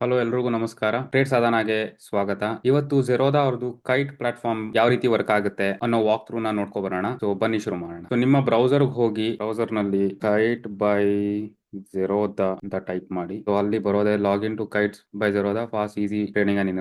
Hello ಎಲ್ರಿಗೂ ನಮಸ್ಕಾರ. Trade ಸಾಧನಾಗೆ ಸ್ವಾಗತ. ಇವತ್ತು ಜೆರೋದಾ ಅವ್ರದ್ದು ಕೈಟ್ ಪ್ಲಾಟ್ಫಾರ್ಮ್ ಯಾವ ರೀತಿ ವರ್ಕ್ ಆಗುತ್ತೆ ಅನ್ನೋ ವಾಕ್ ಥ್ರೂ ನ ನೋಡ್ಕೊ ಬರೋಣ. ಸೊ ಬನ್ನಿ ಶುರು ಮಾಡೋಣ. ಸೊ ನಿಮ್ಮ ಬ್ರೌಸರ್ ಹೋಗಿ ಬ್ರೌಸರ್ ನಲ್ಲಿ ಕೈಟ್ ಬೈ ಜೆರೋದಾ ಅಂತ ಟೈಪ್ ಮಾಡಿ. ಸೊ ಅಲ್ಲಿ ಬರೋದೇ login to Kite by Zerodha fast easy trading and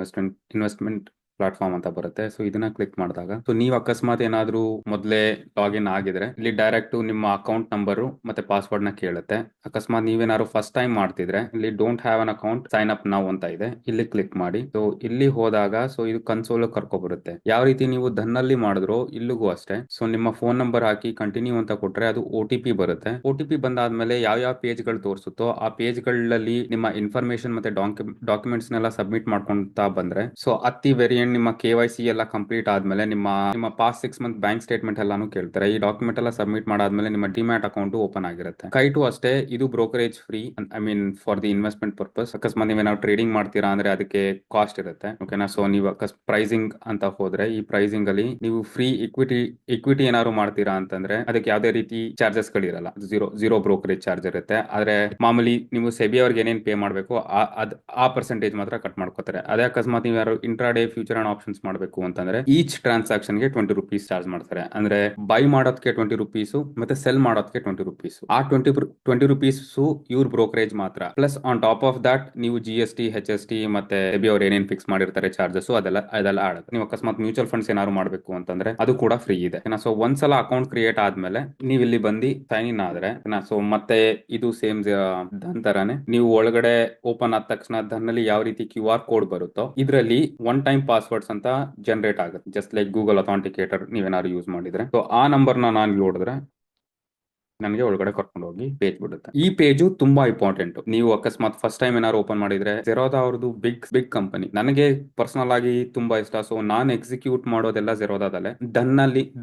investment platform ಅಂತ ಬರುತ್ತೆ. ಸೊ ಇದನ್ನ ಕ್ಲಿಕ್ ಮಾಡಿದಾಗ ಸೊ ನೀವು ಅಕಸ್ಮಾತ್ ಏನಾದ್ರೂ ಮೊದಲೇ ಲಾಗಿನ್ ಆಗಿದ್ರೆ ಇಲ್ಲಿ ಡೈರೆಕ್ಟ್ ನಿಮ್ಮ ಅಕೌಂಟ್ ನಂಬರ್ ಮತ್ತೆ ಪಾಸ್ವರ್ಡ್ ನ ಕೇಳುತ್ತೆ. ಅಕಸ್ಮಾತ್ ನೀವೇನಾದ್ರು ಫಸ್ಟ್ ಟೈಮ್ ಮಾಡ್ತಿದ್ರೆ ಇಲ್ಲಿ don't have an account sign up now ಅಂತ ಇದೆ, ಇಲ್ಲಿ ಕ್ಲಿಕ್ ಮಾಡಿ. ಸೊ ಇಲ್ಲಿ ಹೋದಾಗ ಸೊ ಇದು ಕನ್ಸೋಲ್ ಕರ್ಕೊ ಬರುತ್ತೆ. ಯಾವ ರೀತಿ ನೀವು ಧನ್ನಲ್ಲಿ ಮಾಡಿದ್ರು ಇಲ್ಲಿಗೂ ಅಷ್ಟೇ. ಸೊ ನಿಮ್ಮ ಫೋನ್ ನಂಬರ್ ಹಾಕಿ ಕಂಟಿನ್ಯೂ ಅಂತ ಕೊಟ್ರೆ ಅದು OTP ಬರುತ್ತೆ. OTP ಬಂದಾದ್ಮೇಲೆ ಯಾವ ಪೇಜ್ ಗಳು ತೋರಿಸುತ್ತೋ ಆ ಪೇಜ್ ಗಳಲ್ಲಿ ನಿಮ್ಮ ಇನ್ಫಾರ್ಮೇಶನ್ ಮತ್ತೆ ಡಾಕ್ಯುಮೆಂಟ್ಸ್ ನೆಲ್ಲ ಸಬ್ಮಿಟ್ ಮಾಡ್ಕೊಂತಾ ಬಂದ್ರೆ ಸೊ ಅತಿ ವೆರಿ ಎಂಡ್ ನಿಮ್ಮ KYC ಎಲ್ಲ ಕಂಪ್ಲೀಟ್ ಆದ್ಮೇಲೆ ನಿಮ್ಮ ಪಾಸ್ಟ್ 6 ಮಂತ್ ಬ್ಯಾಂಕ್ ಸ್ಟೇಟ್ಮೆಂಟ್ ಎಲ್ಲಾನು ಕೇಳ್ತಾರೆ. ಈ ಡಾಕ್ಯುಮೆಂಟ್ ಎಲ್ಲ ಸಬ್ಮಿಟ್ ಮಾಡಾದ್ಮೇಲೆ ನಿಮ್ಮ ಡಿಮ್ಯಾಟ್ ಅಕೌಂಟ್ ಓಪನ್ ಆಗಿರುತ್ತೆ. ಕೈಟು ಅಷ್ಟೇ, ಇದು brokerage free, I mean for the investment purpose. ಅಕಸ್ಮಾತ್ ನೀವೇನಾದ್ರು ಟ್ರೇಡಿಂಗ್ ಮಾಡ್ತೀರಾ ಅಂದ್ರೆ ಅದಕ್ಕೆ ಕಾಸ್ಟ್ ಇರುತ್ತೆ. ಓಕೆನಾ. ಸೊ ನೀವು ಪ್ರೈಸಿಂಗ್ ಅಂತ ಹೋದ್ರೆ ಈ ಪ್ರೈಸಿಂಗ್ ಅಲ್ಲಿ ನೀವು ಫ್ರೀ ಇಕ್ವಿಟಿ ಏನಾದ್ರು ಮಾಡ್ತೀರಾ ಅಂತಂದ್ರೆ ಅದಕ್ಕೆ ಯಾವುದೇ ರೀತಿ ಚಾರ್ಜಸ್ ಗಳಿರಲ್ಲ. ಝೀರೋ ಬ್ರೋಕರೇಜ್ ಚಾರ್ಜ್ ಇರುತ್ತೆ. ಆದ್ರೆ ಮಾಮೂಲಿ ನೀವು ಸೆಬಿ ಅವ್ರಿಗೆ ಏನೇನ್ ಪೇ ಮಾಡಬೇಕು ಆ ಪರ್ಸೆಂಟೇಜ್ ಮಾತ್ರ ಕಟ್ ಮಾಡ್ಕೋತಾರೆ. ಅದೇ ಅಕಸ್ಮಾತ್ ನೀವು ಯಾರು ಇಂಟ್ರಾಡೇ ಫ್ಯೂಚರ್ ಅಂಡ್ ಆಪ್ಷನ್ಸ್ ಮಾಡಬೇಕು ಅಂತಂದ್ರೆ ಈಚ್ ಟ್ರಾನ್ಸಾಕ್ಷನ್ ಗೆ ₹20 ಚಾರ್ಜ್ ಮಾಡ್ತಾರೆ. ಅಂದ್ರೆ ಬೈ ಮಾಡೋದಕ್ಕೆ ₹20 ಮತ್ತೆ ಸೆಲ್ ಮಾಡೋದಕ್ಕೆ ₹20. ಆ ₹20 ಇವ್ರ ಬ್ರೋಕರೇಜ್ ಮಾತ್ರ. Plus on top of that ನೀವು GST HST ಮತ್ತೆ ಸೆಬಿ ಅವ್ರು ಏನೇನ್ ಫಿಕ್ಸ್ ಮಾಡಿರ್ತಾರೆ ಚಾರ್ಜಸ್ ಅದೆಲ್ಲ ಆಡುತ್ತೆ. ನೀವು ಅಕಸ್ಮಾತ್ ಮ್ಯೂಚುವಲ್ ಫಂಡ್ಸ್ ಏನಾದ್ರು ಮಾಡಬೇಕು ಅಂತಂದ್ರೆ ಅದು ಕೂಡ ಫ್ರೀ ಇದೆ. ಸೊ ಒಂದ್ಸಲ ಅಕೌಂಟ್ ಕ್ರಿಯೇಟ್ ಆದ್ಮೇಲೆ ನೀವು ಇಲ್ಲಿ ಬಂದು ಸೈನ್ ಇನ್ ಆದ್ರೆ ಸೊ ಮತ್ತೆ ಇದು ಸೇಮ್ ಧನ್ ತರಾನೇ ನೀವು ಒಳಗಡೆ ಓಪನ್ ಆದ ತಕ್ಷಣ ಧನ್ನಲ್ಲಿ ಯಾವ ರೀತಿ QR ಕೋಡ್ ಬರುತ್ತೋ ಇದರಲ್ಲಿ ಒನ್ ಟೈಮ್ ಪಾಸ್ವರ್ಡ್ಸ್ ಅಂತ ಜನರೇಟ್ ಆಗುತ್ತೆ. ಜಸ್ಟ್ ಲೈಕ್ ಗೂಗಲ್ ಅಥಾಂಟಿಕೇಟರ್ ನೀವೇನಾದ್ರು ಯೂಸ್ ಮಾಡಿದ್ರೆ ಸೊ ಆ ನಂಬರ್ನ ನಾನು ನೋಡಿದ್ರೆ ನನಗೆ ಒಳಗಡೆ ಕರ್ಕೊಂಡು ಹೋಗಿ ಪೇಜ್ ಬಿಡುತ್ತೆ. ಈ ಪೇಜು ತುಂಬಾ ಇಂಪಾರ್ಟೆಂಟ್. ನೀವು ಅಕಸ್ಮಾತ್ ಫಸ್ಟ್ ಟೈಮ್ ಏನಾದ್ರು ಓಪನ್ ಮಾಡಿದ್ರೆ ಜೆರೋದಾ ಅವ್ರದ್ದು ಬಿಗ್ ಕಂಪನಿ ನನಗೆ ಪರ್ಸನಲ್ ಆಗಿ ತುಂಬಾ ಇಷ್ಟ. ಸೊ ನಾನು ಎಕ್ಸಿಕ್ಯೂಟ್ ಮಾಡೋದೆಲ್ಲ ಜೆರೋದಾದಲ್ಲೇ.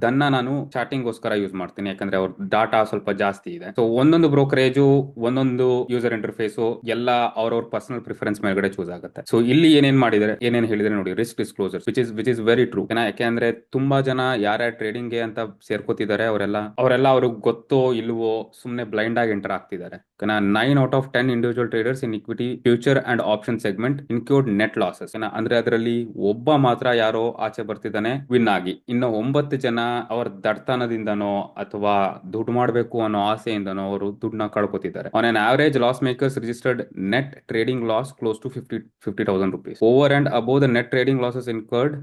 ದನ್ನ ನಾನು ಚಾಟಿಂಗ್ ಗೋಸ್ಕರ ಯೂಸ್ ಮಾಡ್ತೀನಿ, ಯಾಕಂದ್ರೆ ಅವ್ರ ಡಾಟಾ ಸ್ವಲ್ಪ ಜಾಸ್ತಿ ಇದೆ. ಸೊ ಒಂದೊಂದು ಬ್ರೋಕರೇಜು ಒಂದೊಂದು ಯೂಸರ್ ಇಂಟರ್ಫೇಸು ಎಲ್ಲ ಅವ್ರವ್ರ ಪರ್ಸನಲ್ ಪ್ರಿಫರೆನ್ಸ್ ಮೇಲ್ಗಡೆ ಚೂಸ್ ಆಗುತ್ತೆ. ಸೊ ಇಲ್ಲಿ ಏನೇನ್ ಹೇಳಿದ್ರೆ ನೋಡಿ, risk disclosure which is very true. ಯಾಕೆಂದ್ರೆ ತುಂಬಾ ಜನ ಯಾರ್ಯಾರು ಟ್ರೇಡಿಂಗ್ ಗೆ ಅಂತ ಸೇರ್ಕೋತಿದ್ದಾರೆ ಅವರೆಲ್ಲ ಅವ್ರಿಗೆ ಗೊತ್ತೋ ಇಲ್ವೋ ಸುಮ್ನೆ ಬ್ಲೈಂಡ್ ಆಗಿ ಎಂಟರ್ ಆಗ್ತಿದ್ದಾರೆ. 9 out of 10 individual traders in equity future and option segment include net losses. ಅಂದ್ರೆ ಅದರಲ್ಲಿ ಒಬ್ಬ ಮಾತ್ರ ಯಾರೋ ಆಚೆ ಬರ್ತಿದ್ದಾನೆ ವಿನ್ ಆಗಿ, ಇನ್ನು 9 ಜನ ಅವರ ದಡ್ತನದಿಂದನೋ ಅಥವಾ ದುಡ್ಡು ಮಾಡಬೇಕು ಅನ್ನೋ ಆಸೆಯಿಂದನೋ ಅವರು ದುಡ್ಡನ್ನ ಕಳ್ಕೊತಿದ್ದಾರೆ. On an average loss makers registered net trading loss close to ₹50,000. Over and above the net trading losses incurred,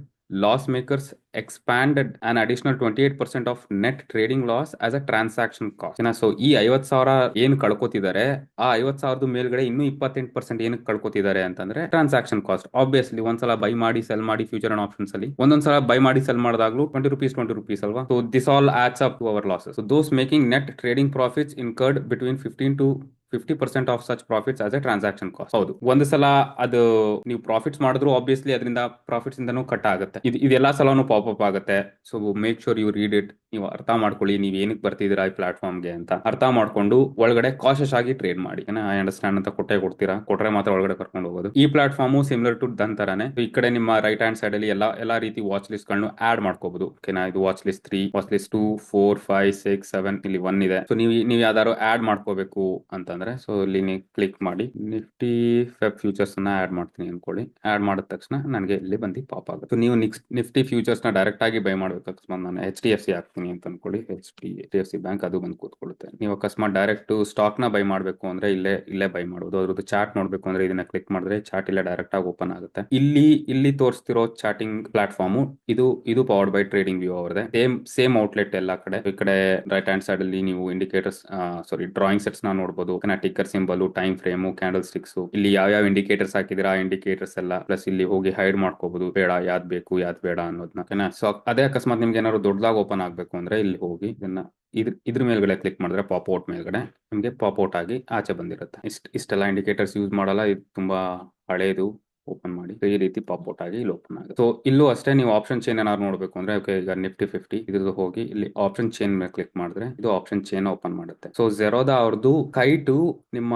loss makers expanded an additional 28% of net trading loss as a transaction cost. So ಈ 50,000 ಏನು ಕಳ್ಕೊತಿದ್ದಾರೆ ಆ 50,000 ಮೇಲ್ಗಡೆ ಇನ್ನೂ 28% ಏನಕ್ಕೆ ಕಳ್ಕೊತಿದ್ದಾರೆ ಅಂತಂದ್ರೆ transaction cost. Obviously ಒಂದ್ಸಲ buy ಮಾಡಿ ಸೆಲ್ ಮಾಡಿ ಫ್ಯೂಚರ್ ಅಂಡ್ ಆಪ್ಷನ್ಸ್ ಅಲ್ಲಿ ಒಂದೊಂದ್ಸಲ ಬೈ ಮಾಡಿ ಸೆಲ್ ಮಾಡಿದಾಗ್ಲೂ ₹20 ಅಲ್ವಾ. So this all adds up to our losses. So those making net trading profits incurred between 15 to 50% of such profits as a transaction cost. ಹೌದು, ಒಂದು ಸಲ ಅದು ನೀವು ಪ್ರಾಫಿಟ್ಸ್ ಮಾಡಿದ್ರು ಆಬ್ವಿಯಸ್ಲಿ ಅದರಿಂದ ಪ್ರಾಫಿಟ್ಸ್ ಇಂದನೂ ಕಟ್ ಆಗುತ್ತೆ. ಇದೆಲ್ಲ ಸಲನು ಪಾಪ್ ಆಗುತ್ತೆ. So make sure you read it. ನೀವು ಅರ್ಥ ಮಾಡ್ಕೊಳ್ಳಿ ನೀವು ಏನಕ್ಕೆ ಬರ್ತಿದ್ದೀರಾ ಈ ಪ್ಲಾಟ್ಫಾರ್ಮ್ಗೆ ಅಂತ ಅರ್ಥ ಮಾಡ್ಕೊಂಡು ಒಳಗಡೆ ಕಾಶಸ್ ಆಗಿ ಟ್ರೇಡ್ ಮಾಡಿ. ಐ ಅಂಡರ್ಸ್ಟ್ಯಾಂಡ್ ಅಂತ ಕೊಟ್ರೆ ಮಾತ್ರ ಒಳಗಡೆ ಕರ್ಕೊಂಡು ಹೋಗೋದು. ಈ ಪ್ಲಾಟ್ಫಾರ್ಮ್ ಸಿಮಿಲರ್ ಟು ಧನ್ ತರಾನೇ. ಈ ಕಡೆ ನಿಮ್ಮ ರೈಟ್ ಹ್ಯಾಂಡ್ ಸೈಡ್ ಅಲ್ಲಿ ಎಲ್ಲಾ ರೀತಿ ವಾಚ್ ಲಿಸ್ಟ್ ಗಳನ್ನು ಆಡ್ ಮಾಡ್ಕೋಬಹುದು. ಓಕೆನಾ. ಇದು ವಾಚ್ ಲಿಸ್ಟ್ 3, ವಾಚ್ ಲಿಸ್ಟ್ 2, 4, 5, 6, 7 ಇಲ್ಲಿ 1 ಇದೆ. ಸೊ ನೀವು ಯಾವ್ದಾದ್ರು ಆಡ್ ಮಾಡ್ಕೋಬೇಕು ಅಂತಂದ್ರೆ ಸೊ ಇಲ್ಲಿ ನೀವು ಕ್ಲಿಕ್ ಮಾಡಿ ನಿಫ್ಟಿ ಫೆಬ್ ಫ್ಯೂಚರ್ಸ್ ನ ಆಡ್ ಮಾಡ್ತೀನಿ ಅನ್ಕೊಳ್ಳಿ. ಆಡ್ ಮಾಡಿದ ತಕ್ಷಣ ನನಗೆ ಇಲ್ಲಿ ಬಂದು ಪಾಪ್ ಆಗುತ್ತೆ. ನೀವು ನಿಫ್ಟಿ ಫ್ಯೂಚರ್ಸ್ ನ ಡೈರೆಕ್ಟ್ ಆಗಿ ಬೈ ಮಾಡ್ಬೇಕು. ಅಕಸ್ಮಾತ್ ನಾನು HDFC ಹಾಕ್ತೀನಿ ಅಂತ ಅನ್ಕೊಳ್ಳಿ, HDFC ಬ್ಯಾಂಕ್ ಅದು ಬಂದು ಕೂತ್ಕೊಳ್ಳುತ್ತೆ. ನೀವು ಅಕಸ್ಮಾತ್ ಡೈರೆಕ್ಟ್ ಸ್ಟಾಕ್ ನ ಬೈ ಮಾಡಬೇಕು ಅಂದ್ರೆ ಇಲ್ಲೇ ಬೈ ಮಾಡೋದು. ಅದ್ರದ್ದು ಚಾರ್ಟ್ ನೋಡ್ಬೇಕು ಅಂದ್ರೆ ಇದನ್ನ ಕ್ಲಿಕ್ ಮಾಡಿದ್ರೆ ಚಾರ್ಟ್ ಇಲ್ಲೇ ಡೈರೆಕ್ಟ್ ಆಗಿ ಓಪನ್ ಆಗುತ್ತೆ. ಇಲ್ಲಿ ತೋರಿಸ್ತಿರೋ ಚಾಟಿಂಗ್ ಪ್ಲಾಟ್ಫಾರ್ಮ್ ಇದು ಪವರ್ಡ್ ಬೈ ಟ್ರೇಡಿಂಗ್ ವ್ಯೂ ಅವರದೇ. ಸೇಮ್ ಔಟ್ಲೆಟ್ ಎಲ್ಲ ಕಡೆ. ಈ ಕಡೆ ರೈಟ್ ಹ್ಯಾಂಡ್ ಸೈಡ್ ಅಲ್ಲಿ ನೀವು ಇಂಡಿಕೇಟರ್ಸ್ ಡ್ರಾಯಿಂಗ್ ಸೆಟ್ಸ್ ನ ನೋಡಬಹುದು. Ticker symbol, time frame, candlesticks, ಇಲ್ಲಿ ಯಾವ ಇಂಡಿಕೇಟರ್ಸ್ ಹಾಕಿದಿರಾ ಆ ಇಂಡಿಕೇಟರ್ಸ್ ಎಲ್ಲ. ಪ್ಲಸ್ ಇಲ್ಲಿ ಹೋಗಿ ಹೈಡ್ ಮಾಡ್ಕೋಬಹುದು, ಬೇಡ ಯಾವ್ದು ಬೇಕು ಯಾವ್ದು ಬೇಡ ಅನ್ನೋದನ್ನ. ಸೊ ಅದೇ ಅಕಸ್ಮಾತ್ ನಿಮ್ಗೆ ಏನಾದ್ರು ದೊಡ್ಡದಾಗಿ ಓಪನ್ ಆಗ್ಬೇಕು ಅಂದ್ರೆ ಇಲ್ಲಿ ಹೋಗಿ ಇದ್ರ ಮೇಲ್ಗಡೆ ಕ್ಲಿಕ್ ಮಾಡಿದ್ರೆ ಪಾಪ್ ಔಟ್ ಮೇಲ್ಗಡೆ ನಿಮ್ಗೆ ಪಾಪ್ ಔಟ್ ಆಗಿ ಆಚೆ ಬಂದಿರುತ್ತೆ. ಇಷ್ಟೆಲ್ಲ ಇಂಡಿಕೇಟರ್ಸ್ ಯೂಸ್ ಮಾಡಲ್ಲ. ಇದು ತುಂಬಾ ಹಳೇದು. ಓಪನ್ ಮಾಡಿ ಈ ರೀತಿ ಪಾಪ್ಔಟ್ ಆಗಿ ಇಲ್ಲಿ ಓಪನ್ ಆಗುತ್ತೆ. ಸೊ ಇಲ್ಲೂ ಅಷ್ಟೇ ನೀವು ಆಪ್ಷನ್ ಚೈನ್ ಏನಾದ್ರು ನೋಡಬೇಕು ಅಂದ್ರೆ ಓಕೆ ಈಗ ನಿಫ್ಟಿ 50 ಇದ್ರದ್ದು ಹೋಗಿ ಇಲ್ಲಿ ಆಪ್ಷನ್ ಚೈನ್ ಮೇಲೆ ಕ್ಲಿಕ್ ಮಾಡಿದ್ರೆ ಇದು ಆಪ್ಷನ್ ಚೈನ್ ಓಪನ್ ಮಾಡುತ್ತೆ. ಸೊ ಜೆರೋದಾ ಅವ್ರದ್ದು ಕೈಟು ನಿಮ್ಮ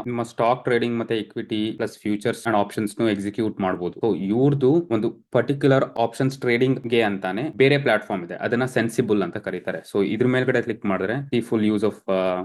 ನಿಮ್ಮ ಸ್ಟಾಕ್ ಟ್ರೇಡಿಂಗ್ ಮತ್ತೆ equity plus futures and options execute ಮಾಡಬಹುದು. ಸೊ ಇವ್ರದ್ದು ಒಂದು ಪರ್ಟಿಕ್ಯುಲರ್ ಆಪ್ಷನ್ಸ್ ಟ್ರೇಡಿಂಗ್ ಗೆ ಅಂತಾನೆ ಬೇರೆ ಪ್ಲಾಟ್ಫಾರ್ಮ್ ಇದೆ, ಅದನ್ನ ಸೆನ್ಸಿಬಲ್ ಅಂತ ಕರೀತಾರೆ. ಸೊ ಇದ್ರ ಮೇಲ್ಗಡೆ ಕ್ಲಿಕ್ ಮಾಡಿದ್ರೆ ಈ ಫುಲ್ ಯೂಸ್ ಆಫ್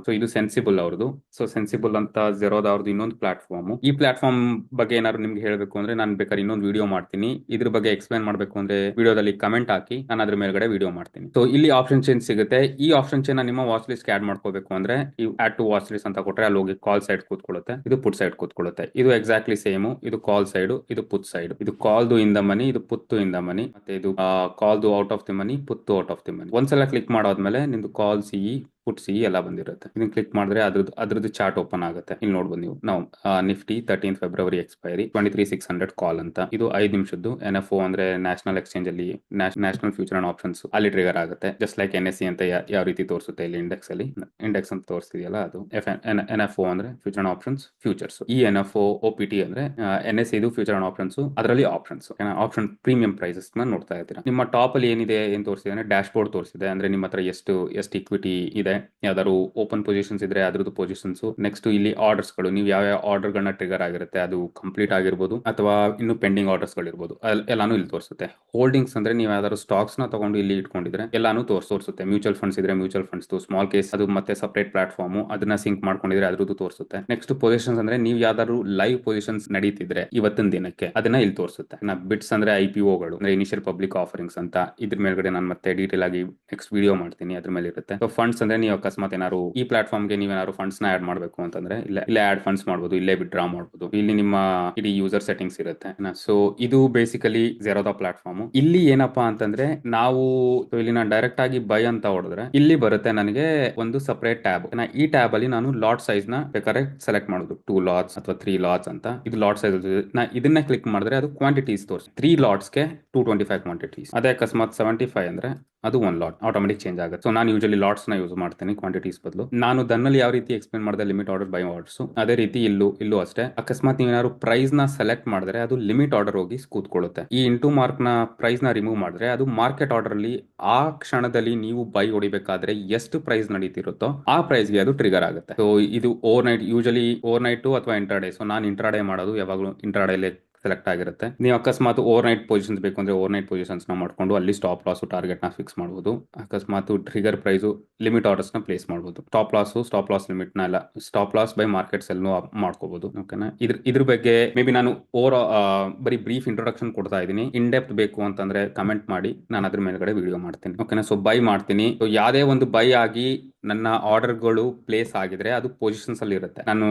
ಸೊ ಇದು ಸೆನ್ಸಿಬಲ್ ಅವ್ರದ್ದು. ಸೊ ಸೆನ್ಸಿಬಲ್ ಅಂತ ಜೆರೋದಾ ಅವ್ರದ್ದು ಇನ್ನೊಂದು ಪ್ಲಾಟ್ಫಾರ್ಮ್. ಈ ಪ್ಲಾಟ್ಫಾರ್ಮ್ ಬಗ್ಗೆ ಏನಾದ್ರು ನಿಮ್ಗೆ ಹೇಳಬೇಕು ಅಂದ್ರೆ ನಾನು ಬೇಕಾದ್ರೆ ಇನ್ನೊಂದು ವಿಡಿಯೋ ಮಾಡ್ತೀನಿ. ಇದ್ರ ಬಗ್ಗೆ ಎಕ್ಸ್ಪ್ಲೈನ್ ಮಾಡಬೇಕು ಅಂದ್ರೆ ವಿಡಿಯೋದಲ್ಲಿ ಕಮೆಂಟ್ ಹಾಕಿ, ನಾನು ಅದ್ರ ಮೇಲ್ಗಡೆ ವಿಡಿಯೋ ಮಾಡ್ತೀನಿ. ಸೊ ಇಲ್ಲಿ ಆಪ್ಷನ್ ಚೇಂಜ್ ಸಿಗುತ್ತೆ. ಈ ಆಪ್ಷನ್ ಚೇನ್ ನಿಮ್ಮ ವಾಚ್ ಲಿಸ್ಟ್ ಆಡ್ ಮಾಡ್ಕೋಬೇಕು ಅಂದ್ರೆ ಈ ಆಡ್ ಟು ವಾಚ್ ಲಿಸ್ಟ್ ಅಂತ ಕೊಟ್ರೆ ಅಲ್ಲಿ ಹೋಗಿ ಕಾಲ್ ಸೈಡ್ ಕೂತ್ಕೊಳ್ಳುತ್ತೆ, ಇದು ಪುಟ್ ಸೈಡ್ ಕೂತ್ಕೊಳ್ಳುತ್ತೆ. ಇದು ಎಕ್ಸಾಕ್ಟ್ಲಿ ಸೇಮ್. ಇದು ಕಾಲ್ ಸೈಡ್, ಇದು ಪುಟ್ ಸೈಡ್. ಇದು ಕಾಲ್ದು ಇನ್ ದ ಮನಿ, ಇದು ಪುತ್ತು ಇನ್ ದ ಮನಿ, ಮತ್ತೆ ಇದು ಕಾಲ್ದು out of the money, put out of the money. ಒಂದ್ಸಲ ಕ್ಲಿಕ್ ಮಾಡಾದ್ಮೇಲೆ ನಿಮ್ದು ಕಾಲ್ ಸಿ ಪುಟ್ ಸಿ ಎಲ್ಲ ಬಂದಿರುತ್ತೆ. ಇದನ್ನ ಕ್ಲಿಕ್ ಮಾಡಿದ್ರೆ ಅದ್ರದ್ದು ಚಾರ್ಟ್ ಓಪನ್ ಆಗುತ್ತೆ. ಇಲ್ಲಿ ನೋಡ್ಬೋದು ನೀವು. ನಾವು ನಿಫ್ಟಿ 13 ಫೆಬ್ರವರಿ ಎಕ್ಸ್ಪೈರಿ 23,600 ಕಾಲ್ ಅಂತ, ಇದು 5 ನಿಮಿಷದ್ದು. NFO ಅಂದ್ರೆ ನ್ಯಾಷನಲ್ ಎಕ್ಸ್ಚೇಂಜ್ ಅಲ್ಲಿ ನ್ಯಾಷನಲ್ ಫ್ಯೂಚರ್ ಅಂಡ್ ಆಪ್ಷನ್ಸ್ ಅಲ್ಲಿ ಟ್ರಿಗರ್ ಆಗುತ್ತೆ. ಜಸ್ಟ್ ಲೈಕ್ NSE ಅಂತ ಯಾವ ರೀತಿ ತೋರಿಸುತ್ತೆ ಇಲ್ಲಿ ಇಂಡೆಕ್ಸ್ ಅಲ್ಲಿ, ಇಂಡೆಕ್ಸ್ ಅಂತ ತೋರಿಸ್ತಿದೆಯಲ್ಲ ಅದು. NFO ಅಂದ್ರೆ ಫ್ಯೂಚರ್ ಅಂಡ್ ಆಪ್ಷನ್ಸ್ ಫ್ಯೂಚರ್ಸ್. ಈ NFO OPT ಅಂದ್ರೆ NSE ಇದು ಫ್ಯೂಚರ್ ಅಂಡ್ ಆಪ್ಷನ್ಸ್, ಅದರಲ್ಲಿ ಆಪ್ಷನ್ಸ್ ಆಪ್ಷನ್ ಪ್ರೀಮಿಯಂ ಪ್ರೈಸಸ್ ನೋಡ್ತಾ ಇರ್ತೀರಾ. ನಿಮ್ಮ ಟಾಪ್ ಅಲ್ಲಿ ಏನಿದೆ ಏನ್ ತೋರಿಸಿದೆ ಅಂದ್ರೆ ಡ್ಯಾಶ್ ಬೋರ್ಡ್ ತೋರಿಸಿದೆ. ಅಂದ್ರೆ ನಿಮ್ಮ ಹತ್ರ ಎಷ್ಟು ಇಕ್ವಿಟಿ ಇದೆ, ಯಾವ್ದಾದ್ರು ಓಪನ್ ಪೊಸಿಷನ್ಸ್ ಇದ್ರೆ ಅದ್ರದ್ದು ಪೊಸಿಷನ್ಸ್. ನೆಕ್ಸ್ಟ್ ಇಲ್ಲಿ ಆರ್ಡರ್ಸ್ ಗಳು, ನೀವು ಯಾವ ಆರ್ಡರ್ ಗಳನ್ನ ಟ್ರಿಗರ್ ಆಗಿರುತ್ತೆ ಅದು ಕಂಪ್ಲೀಟ್ ಆಗಿರ್ಬೋದು ಅಥವಾ ಇನ್ನು ಪೆಂಡಿಂಗ್ ಆರ್ಡರ್ಸ್ ಗಳಿರ್ಬೋದು, ಎಲ್ಲಾನು ಇಲ್ಲಿ ತೋರಿಸುತ್ತೆ. ಹೋಲ್ಡಿಂಗ್ಸ್ ಅಂದ್ರೆ ನೀವು ಯಾವ್ದಾದ್ರು ಸ್ಟಾಕ್ಸ್ ನ ತಗೊಂಡು ಇಲ್ಲಿ ಇಟ್ಕೊಂಡಿದ್ರೆ ಎಲ್ಲಾನು ತೋರಿಸುತ್ತೆ. ಮ್ಯೂಚುವಲ್ ಫಂಡ್ಸ್ ಇದ್ರೆ ಮ್ಯೂಚುವಲ್ ಫಂಡ್ಸ್, ಸ್ಮಾಲ್ ಕೇಸ್ ಅದು ಮತ್ತೆ ಸಪರೇಟ್ ಪ್ಲಾಟ್ಫಾರ್ಮ್, ಅದನ್ನ ಸಿಂಕ್ ಮಾಡ್ಕೊಂಡಿದ್ರೆ ಅದ್ರದ್ದು ತೋರಿಸುತ್ತೆ. ನೆಕ್ಸ್ಟ್ ಪೊಸಿಷನ್ಸ್ ಅಂದ್ರೆ ನೀವು ಯಾವ್ದಾದ್ರು ಲೈವ್ ಪೊಸಿಷನ್ಸ್ ನಡೀತಿದ್ರೆ ಇವತ್ತಿನ ದಿನಕ್ಕೆ ಅದನ್ನ ಇಲ್ಲಿ ತೋರಿಸುತ್ತೆ. ಬಿಟ್ಸ್ ಅಂದ್ರೆ IPO ಗಳು ಅಂದ್ರೆ ಇನಿಷಿಯಲ್ ಪಬ್ಲಿಕ್ ಆಫರಿಂಗ್ಸ್ ಅಂತ. ಇದ್ರ ಮೇಲ್ಗಡೆ ನಾನು ಮತ್ತೆ ಡೀಟೇಲ್ ಆಗಿ ನೆಕ್ಸ್ಟ್ ವಿಡಿಯೋ ಮಾಡ್ತೀನಿ, ಅದ್ರ ಮೇಲೆ ಇರುತ್ತೆ. ಸೊ ಫಂಡ್ಸ್ ಅಂದ್ರೆ ನೀವು ಅಕಸ್ಮಾತ್ ಏನಾದ್ರು ಈ ಪ್ಲಾಟ್ಫಾರ್ಮ್ ಗೆ ನೀವೇನಾದ್ರು ಫಂಡ್ಸ್ ನ ಆಡ್ ಮಾಡಬೇಕು ಅಂತಂದ್ರೆ ಇಲ್ಲೇ ಆಡ್ ಫಂಡ್ಸ್ ಮಾಡಬಹುದು, ಇಲ್ಲೇ ವಿತ್ಡ್ರಾ ಮಾಡಬಹುದು. ಇಲ್ಲಿ ನಿಮ್ಮ ಇಡೀ ಯೂಸರ್ ಸೆಟ್ಟಿಂಗ್ಸ್ ಇರುತ್ತೆ. ಸೊ ಇದು ಬೇಸಿಕಲಿ ಜೆರೋದಾ ಪ್ಲಾಟ್ಫಾರ್ಮ್. ಇಲ್ಲಿ ಏನಪ್ಪಾ ಅಂತಂದ್ರೆ ನಾವು ಇಲ್ಲಿ ನಾನು ಡೈರೆಕ್ಟ್ ಆಗಿ ಬೈ ಅಂತ ಹೊಡೆದ್ರೆ ಇಲ್ಲಿ ಬರುತ್ತೆ ನನಗೆ ಒಂದು ಸಪರೇಟ್ ಟ್ಯಾಬ್. ಈ ಟ್ಯಾಬ್ ಅಲ್ಲಿ ನಾನು ಲಾಟ್ ಸೈಜ್ ನ ಬೇಕಾದ್ರೆ ಸೆಲೆಕ್ಟ್ ಮಾಡೋದು, 2 ಲಾಟ್ಸ್ ಅಥವಾ 3 ಲಾಟ್ಸ್ ಅಂತ. ಇದು ಲಾಟ್ ಸೈಜ್. ಇದನ್ನ ಕ್ಲಿಕ್ ಮಾಡಿದ್ರೆ ಅದು ಕ್ವಾಂಟಿಟೀಸ್ ತೋರಿಸಿ. 3 ಲಾಟ್ಸ್ ಗೆ 225 ಕ್ವಾಂಟಿಟೀಸ್. ಅದೇ ಅಕಸ್ಮಾತ್ 75 ಅಂದ್ರೆ ಅದು 1 ಲಾಟ್ ಆಟೋಮೆಟಿಕ್ ಚೇಂಜ್ ಆಗುತ್ತೆ. ಸೊ ನಾನು ಯೂಶಲಿ ಲಾಟ್ಸ್ ನ ಯೂಸ್ ಮಾಡ್ತೀನಿ ಕ್ವಾಂಟಿಟೀಸ್ ಬದಲು. ನಾನು ದನ್ನಲ್ಲಿ ಯಾವ ರೀತಿ ಎಕ್ಸ್ಪ್ಲೇನ್ ಮಾಡಿದೆ ಲಿಮಿಟ್ ಆರ್ಡರ್ ಬೈ ಆರ್ಡರ್ಸ್, ಅದೇ ರೀತಿ ಇಲ್ಲೂ ಅಷ್ಟೇ. ಅಕಸ್ಮಾತ್ ನೀವೇನಾದ್ರು ಪ್ರೈಸ್ ನ ಸೆಲೆಕ್ಟ್ ಮಾಡಿದ್ರೆ ಅದು ಲಿಮಿಟ್ ಆರ್ಡರ್ ಹೋಗಿ ಕೂತ್ಕೊಳ್ಳುತ್ತೆ. ಈ ಇಂಟು ಮಾರ್ಕ್ ನ ಪ್ರೈಸ್ ನ ರಿಮೂವ್ ಮಾಡಿದ್ರೆ ಅದು ಮಾರ್ಕೆಟ್ ಆರ್ಡರ್ ಅಲ್ಲಿ ಆ ಕ್ಷಣದಲ್ಲಿ ನೀವು ಬೈ ಹೊಡಿಬೇಕಾದ್ರೆ ಎಷ್ಟು ಪ್ರೈಸ್ ನಡೀತಿರುತ್ತೋ ಆ ಪ್ರೈಸ್ ಗೆ ಅದು ಟ್ರಿಗರ್ ಆಗುತ್ತೆ. ಸೊ ಇದು over night, usually over night ಅಥವಾ ಇಂಟ್ರಾಡೇ. ಸೊ ನಾನು ಇಂಟ್ರಾಡೇ ಮಾಡೋದು ಯಾವಾಗಲೂ ಇಂಟ್ರಾಡೇಲೆ ಸೆಲೆಕ್ಟ್ ಆಗಿರುತ್ತೆ. ನೀವು ಅಕಸ್ಮಾತ್ ಓವರ್ ನೈಟ್ ಪೊಸಿಷನ್ಸ್ ಬೇಕು ಅಂದ್ರೆ ಓವರ್ ನೈಟ್ ಪೊಸಿಷನ್ಸ್ ನ ಮಾಡ್ಕೊಂಡು ಅಲ್ಲಿ ಸ್ಟಾಪ್ ಲಾಸ್ ಟಾರ್ಗೆಟ್ ನ ಫಿಕ್ಸ್ ಮಾಡಬಹುದು. ಅಕಸ್ಮಾತ್ ಟ್ರಿಗರ್ ಪ್ರೈಸ್ ಲಿಮಿಟ್ ಆರ್ಡರ್ಸ್ ನ ಪ್ಲೇಸ್ ಮಾಡಬಹುದು. ಸ್ಟಾಪ್ ಲಾಸ್ ಲಿಮಿಟ್ ನ ಎಲ್ಲ stop loss by market cell ಮಾಡ್ಕೋಬಹುದು. ಓಕೆನಾ. ಇದ್ರ ಬಗ್ಗೆ ಮೇ ಬಿ ನಾನು ಬರೀ ಬ್ರೀಫ್ ಇಂಟ್ರೊಡಕ್ಷನ್ ಕೊಡ್ತಾ ಇದ್ದೀನಿ. ಇನ್ ಡೆಪ್ತ್ ಬೇಕು ಅಂತಂದ್ರೆ ಕಮೆಂಟ್ ಮಾಡಿ, ನಾನು ಅದ್ರ ಮೇಲ್ಗಡೆ ವಿಡಿಯೋ ಮಾಡ್ತೀನಿ. ಓಕೆನಾ. ಸೊ ಬೈ ಮಾಡ್ತೀನಿ. ಸೊ ಯಾವ್ದೇ ಒಂದು ಬೈ ಆಗಿ ನನ್ನ ಆರ್ಡರ್ಗಳು ಪ್ಲೇಸ್ ಆಗಿದ್ರೆ ಅದು ಪೊಸಿಷನ್ಸ್ ಅಲ್ಲಿ ಇರುತ್ತೆ. ನಾನು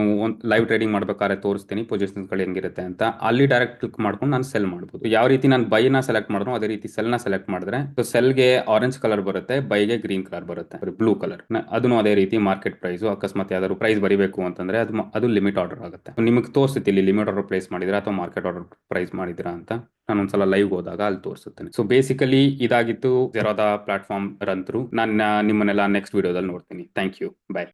ಲೈವ್ ಟ್ರೇಡಿಂಗ್ ಮಾಡ್ಬೇಕಾದ್ರೆ ತೋರಿಸ್ತೀನಿ ಪೊಸಿಷನ್ಸ್ ಗಳು ಹೆಂಗಿರುತ್ತೆ ಅಂತ. ಅಲ್ಲಿ ಡೈರೆಕ್ಟ್ ಕ್ಲಿಕ್ ಮಾಡ್ಕೊಂಡು ನಾನು ಸೆಲ್ ಮಾಡಬಹುದು. ಯಾವ ರೀತಿ ನಾನು ಬೈ ನ ಸೆಲೆಕ್ಟ್ ಮಾಡಿದ್ರು ಅದೇ ರೀತಿ ಸೆಲ್ ನ ಸೆಲೆಕ್ಟ್ ಮಾಡಿದ್ರೆ ಸೆಲ್ ಗೆ ಆರೆಂಜ್ ಕಲರ್ ಬರುತ್ತೆ, ಬೈಗೆ ಗ್ರೀನ್ ಕಲರ್ ಬರುತ್ತೆ, ಬ್ಲೂ ಕಲರ್. ಅದನ್ನು ಅದೇ ರೀತಿ ಮಾರ್ಕೆಟ್ ಪ್ರೈಸ್. ಅಕಸ್ಮಾತ್ ಯಾವ್ದಾದ್ರು ಪ್ರೈಸ್ ಬರಿಬೇಕು ಅಂತಂದ್ರೆ ಅದು ಲಿಮಿಟ್ ಆರ್ಡರ್ ಆಗುತ್ತೆ. ನಿಮಗೆ ತೋರಿಸುತ್ತೆ ಇಲ್ಲಿ ಲಿಮಿಟ್ ಆರ್ಡರ್ ಪ್ಲೇಸ್ ಮಾಡಿದ್ರೆ ಅಥವಾ ಮಾರ್ಕೆಟ್ ಆರ್ಡರ್ ಪ್ರೈಸ್ ಮಾಡಿದಿರಾ ಅಂತ. ನಾನು ಒಂದ್ಸಲ ಲೈವ್ ಹೋದಾಗ ಅಲ್ಲಿ ತೋರಿಸುತ್ತೇನೆ. ಸೊ ಬೇಸಿಕಲಿ ಇದಾಗಿತ್ತು ಜೆರೋದಾ ಪ್ಲಾಟ್ಫಾರ್ಮ್ ರಂತ್ರು. ನಾನು ನಿಮ್ಮನ್ನೆಲ್ಲ ನೆಕ್ಸ್ಟ್ ವಿಡಿಯೋದಲ್ಲಿ ನೋಡ್ತೀನಿ. Thank you. ಬೈ.